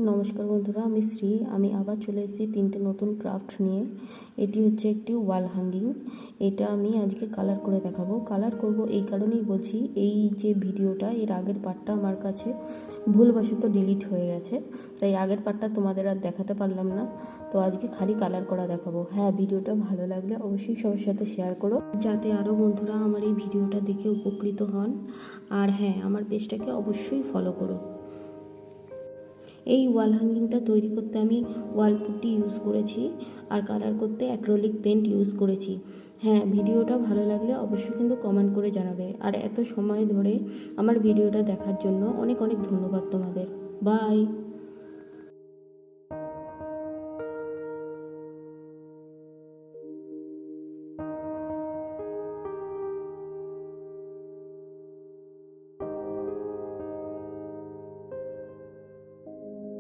নমস্কার বন্ধুরা, আমি শ্রী। আমি আবার চলে এসেছি তিনটে নতুন ক্রাফট নিয়ে। এটি হচ্ছে একটি ওয়াল হ্যাঙ্গিং। এটা আমি আজকে কালার করে দেখাবো। কালার করব এই কারণেই বলছি, এই যে ভিডিওটা, এর আগের পার্টটা আমার কাছে ভুলবশত ডিলিট হয়ে গেছে, তাই আগের পার্টটা তোমাদের আর দেখাতে পারলাম না। তো আজকে খালি কালার করা দেখাবো। হ্যাঁ, ভিডিওটা ভালো লাগলে অবশ্যই সবার সাথে শেয়ার করো, যাতে আরও বন্ধুরা আমার এই ভিডিওটা দেখে উপকৃত হন। আর হ্যাঁ, আমার পেজটাকে অবশ্যই ফলো করো। এই ওয়াল হ্যাঙ্গিংটা তৈরি করতে আমি ওয়াল পুট্টি ইউজ করেছি, আর কালার করতে অ্যাক্রিলিক পেন্ট ইউজ করেছি। হ্যাঁ, ভিডিওটা ভালো লাগলে অবশ্যই কিন্তু কমেন্ট করে জানাবে। আর এত সময় ধরে আমার ভিডিওটা দেখার জন্য অনেক অনেক ধন্যবাদ তোমাদের। বাই।